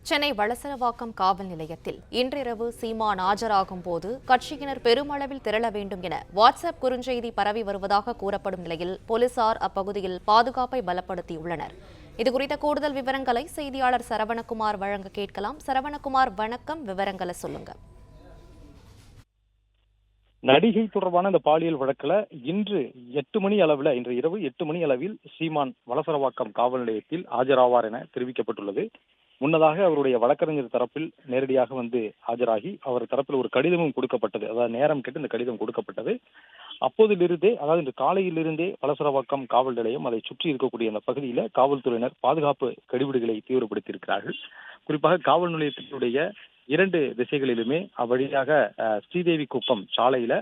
சென்னை வளசரவாக்கம் காவல் நிலையத்தில் இன்றிரவு சீமான் ஆஜராகும் போது கட்சியினர் பெருமளவில் திரள வேண்டும் என வாட்ஸ்அப் குறுஞ்செய்தி பரவி வருவதாக கூறப்படும் நிலையில் போலீசார் அப்பகுதியில் பாதுகாப்பை பலப்படுத்தியுள்ளனர். இதுகுறித்த கூடுதல் விவரங்களை செய்தியாளர் சரவணகுமார் வழங்க கேட்கலாம். சரவணகுமார், வணக்கம். விவரங்களை சொல்லுங்க. நடிகை தொடர்பான இந்த பாலியல் வழக்குல இன்று இரவு 8 மணி அளவில் சீமான் வளசரவாக்கம் காவல் நிலையத்தில் ஆஜராவார் என தெரிவிக்கப்பட்டுள்ளது. முன்னதாக அவருடைய வழக்கறிஞர் தரப்பில் நேரடியாக ஆஜராகி அவர் தரப்பில் ஒரு கடிதமும் கொடுக்கப்பட்டது. அதாவது நேரம் கேட்டு இந்த கடிதம் கொடுக்கப்பட்டது. அப்போதிலிருந்தே, அதாவது இன்று காலையிலிருந்தே வளசரவாக்கம் காவல் நிலையம், அதை சுற்றி இருக்கக்கூடிய அந்த பகுதியில காவல்துறையினர் பாதுகாப்பு கெடுபிடிகளை தீவிரப்படுத்தியிருக்கிறார்கள். குறிப்பாக காவல் நிலையத்தினுடைய 2 திசைகளிலுமே அவ்வழியாக ஸ்ரீதேவி குப்பம் சாலையில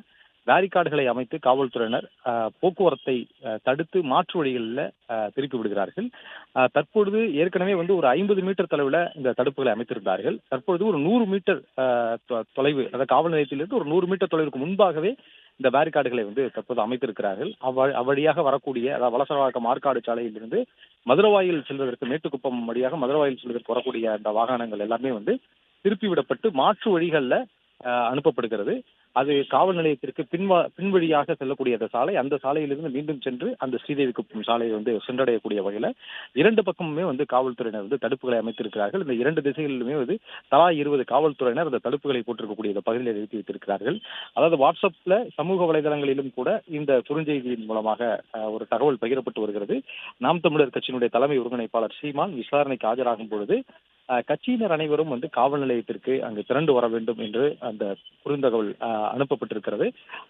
பேரிகார்டுகளை அமைத்து காவல்துறையினர் போக்குவரத்தை தடுத்து மாற்று வழிகளில் திருப்பி விடுகிறார்கள். தற்பொழுது ஏற்கனவே ஒரு 50 மீட்டர் தொலைவில் இந்த தடுப்புகளை அமைத்திருந்தார்கள். தற்பொழுது ஒரு 100 மீட்டர் தொலைவு, அதாவது காவல் நிலையத்திலிருந்து ஒரு 100 மீட்டர் தொலைவுக்கு முன்பாகவே இந்த பேரிகார்டுகளை தற்போது அமைத்திருக்கிறார்கள். அவ்வழியாக வரக்கூடிய, அதாவது வளசரவாக்கம் ஆற்காடு சாலையிலிருந்து மதுரவாயில் செல்வதற்கு, மேட்டுக்குப்பம் வழியாக மதுரவாயில் செல்வதற்கு வரக்கூடிய அந்த வாகனங்கள் எல்லாமே திருப்பி விடப்பட்டு மாற்று வழிகளில் அனுப்பப்படுகிறது. அது காவல் நிலையத்திற்கு பின்வழியாக செல்லக்கூடிய அந்த சாலை, அந்த சாலையிலிருந்து மீண்டும் சென்று அந்த ஸ்ரீதேவி குப்பம் சாலையை சென்றடையக்கூடிய வகையில 2 பக்கமுமே காவல்துறையினர் தடுப்புகளை அமைத்திருக்கிறார்கள். இந்த 2 திசைகளிலுமே தலா 20 காவல்துறையினர் அந்த தடுப்புகளை போட்டிருக்கக்கூடிய இந்த பகுதியில் நிறுத்தி வைத்திருக்கிறார்கள். அதாவது வாட்ஸ்அப்ல, சமூக வலைதளங்களிலும் கூட இந்த குறுஞ்செய்தியின் மூலமாக ஒரு தகவல் பகிரப்பட்டு வருகிறது. நாம் தமிழர் கட்சியினுடைய தலைமை ஒருங்கிணைப்பாளர் சீமான் விசாரணைக்கு ஆஜராகும் பொழுது கட்சியினர் அனைவரும் காவல் நிலையத்திற்கு அங்கு திரண்டு வர வேண்டும் என்று அந்த குறுந்தகவல் அனுப்பப்பட்டிருக்கிறது.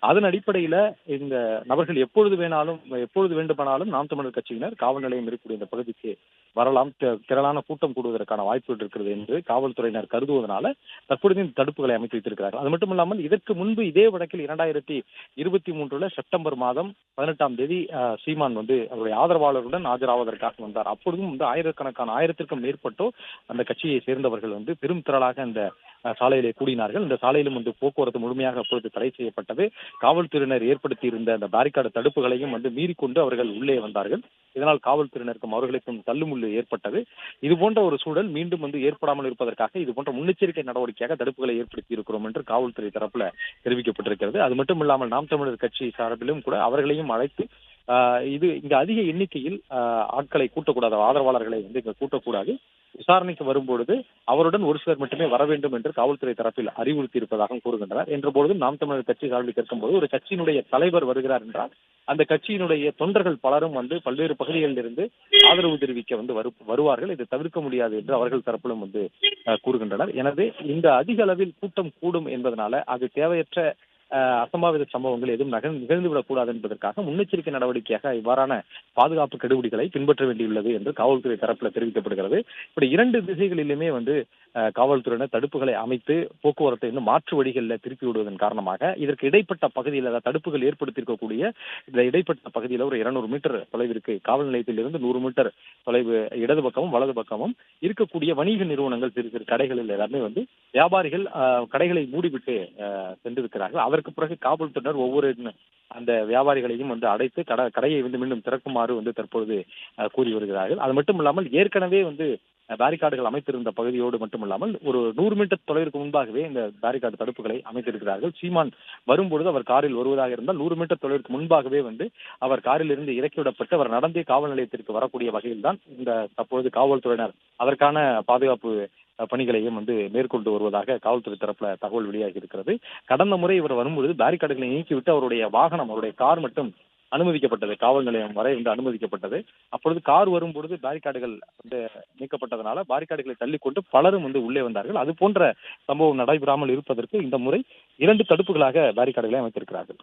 அதன் அடிப்படையில இந்த நபர்கள் எப்பொழுது வேண்டுமானாலும் நாம் தமிழர் கட்சியினர் காவல் நிலையம் இருக்கக்கூடிய இந்த பகுதிக்கு வரலாம், திரளான கூட்டம் கூடுவதற்கான வாய்ப்புகள் இருக்கிறது என்று காவல்துறையினர் கருதுவதனால தற்பொழுது இந்த தடுப்புகளை அமைத்து வைத்திருக்கிறார்கள். அது மட்டும் இல்லாமல் இதற்கு முன்பு இதே வழக்கில் 2023 செப்டம்பர் மாதம் 18ஆம் தேதி சீமான் அவருடைய ஆதரவாளருடன் ஆஜராவதற்காக வந்தார். அப்பொழுதும் ஆயிரத்திற்கும் மேற்பட்டோர் அந்த கட்சியை சேர்ந்தவர்கள் பெரும் திரளாக அந்த சாலையிலே கூடினார்கள். இந்த சாலையிலும் போக்குவரத்து முழுமையாக அப்பொழுது தடை செய்யப்பட்டது. காவல்துறையினர் ஏற்படுத்தியிருந்த அந்த பேரிகார்டு தடுப்புகளையும் மீறிக்கொண்டு அவர்கள் உள்ளே வந்தார்கள். இதனால் காவல்துறையினருக்கும் அவர்களுக்கும் தள்ளுமுள்ளு ஏற்பட்டது. இது போன்ற ஒரு சூழல் மீண்டும் ஏற்படாமல் இருப்பதற்காக இது போன்ற முன்னெச்சரிக்கை நடவடிக்கையாக தடுப்புகளை ஏற்படுத்தி இருக்கிறோம் என்று காவல்துறை தரப்புல தெரிவிக்கப்பட்டிருக்கிறது. அது மட்டும் இல்லாமல் நாம் தமிழர் கட்சி சார்பிலும் கூட அவர்களையும் அழைத்து இங்க அதிக எண்ணிக்கையில் ஆட்களை கூட்டக்கூடாது, ஆதரவாளர்களை இங்க கூட்டக்கூடாது, விசாரணைக்கு வரும்பொழுது அவருடன் ஒரு சிலர் மட்டுமே வர வேண்டும் என்று காவல்துறை தரப்பில் அறிவுறுத்தி இருப்பதாக கூறுகின்றனர். என்றபொழுது நாம் தமிழர் கட்சி சார்பில் கேட்கும்போது, ஒரு கட்சியினுடைய தலைவர் வருகிறார் என்றால் அந்த கட்சியினுடைய தொண்டர்கள் பலரும் பல்வேறு பகுதிகளில் இருந்து ஆதரவு தெரிவிக்க வருவார்கள். இதை தவிர்க்க முடியாது என்று அவர்கள் தரப்பிலும் கூறுகின்றனர். எனவே இந்த அதிக அளவில் கூட்டம் கூடும் என்பதனால அது தேவையற்ற அசம்பாவித சம்பவங்கள் எதுவும் நிகழ்ந்துவிடக் கூடாது என்பதற்காக முன்னெச்சரிக்கை நடவடிக்கையாக இவ்வாறான பாதுகாப்பு கெடுபிடிகளை பின்பற்ற வேண்டியுள்ளது என்று காவல்துறை தரப்பில் தெரிவிக்கப்படுகிறது. இப்படி 2 திசைகளிலுமே காவல்துறையினர் தடுப்புகளை அமைத்து போக்குவரத்தை மாற்று வழிகளில் திருப்பி விடுவதன் காரணமாக இதற்கு இடைப்பட்ட பகுதியில், தடுப்புகள் ஏற்படுத்தியிருக்கக்கூடிய இந்த இடைப்பட்ட பகுதியில் ஒரு 200 மீட்டர் தொலைவிற்கு காவல் நிலையத்திலிருந்து 100 மீட்டர் தொலைவு இடது பக்கமும் வலது பக்கமும் இருக்கக்கூடிய வணிக நிறுவனங்கள், சிறு சிறு கடைகளில் எல்லாமே வியாபாரிகள் கடைகளை மூடிவிட்டு சென்றிருக்கிறார்கள். அதற்கு பிறகு காவல்துறையினர் ஒவ்வொரு அந்த வியாபாரிகளையும் அடைத்து கடையை மீண்டும் திறக்குமாறு தற்பொழுது கூறி வருகிறார்கள். அது மட்டும் இல்லாமல் ஏற்கனவே பேரிகார்டுகள் அமைத்திருந்த பகுதியோடு மட்டுமில்லாமல் ஒரு 100 மீட்டர் தொலைவிற்கு முன்பாகவே இந்த பேரிகார்டு தடுப்புகளை அமைத்திருக்கிறார்கள். சீமான் வரும்பொழுது அவர் காரில் வருவதாக இருந்தால் 100 மீட்டர் தொலைவிற்கு முன்பாகவே அவர் காரில் இருந்து இறக்கிவிடப்பட்டு அவர் நடந்தே காவல் நிலையத்திற்கு வரக்கூடிய வகையில் தான் தற்பொழுது காவல்துறையினர் அதற்கான பாதுகாப்பு பணிகளையும் மேற்கொண்டு வருவதாக காவல்துறை தரப்புல தகவல் வெளியாகி இருக்கிறது. கடந்த முறை இவர் வரும்பொழுது பேரிகார்டுகளை நீக்கிவிட்டு அவருடைய வாகனம், அவருடைய கார் மட்டும் அனுமதிக்கப்பட்டது, காவல் நிலையம் வரை அனுமதிக்கப்பட்டது. அப்பொழுது கார் வரும்பொழுது பேரிகார்டுகள் நீக்கப்பட்டதனால பேரிகார்டுகளை தள்ளிக்கொண்டு பலரும் உள்ளே வந்தார்கள். அது போன்ற சம்பவம் நடைபெறாமல் இருப்பதற்கு இந்த முறை 2 தடுப்புகளாக பேரிகார்டுகளை அமைத்திருக்கிறார்கள்.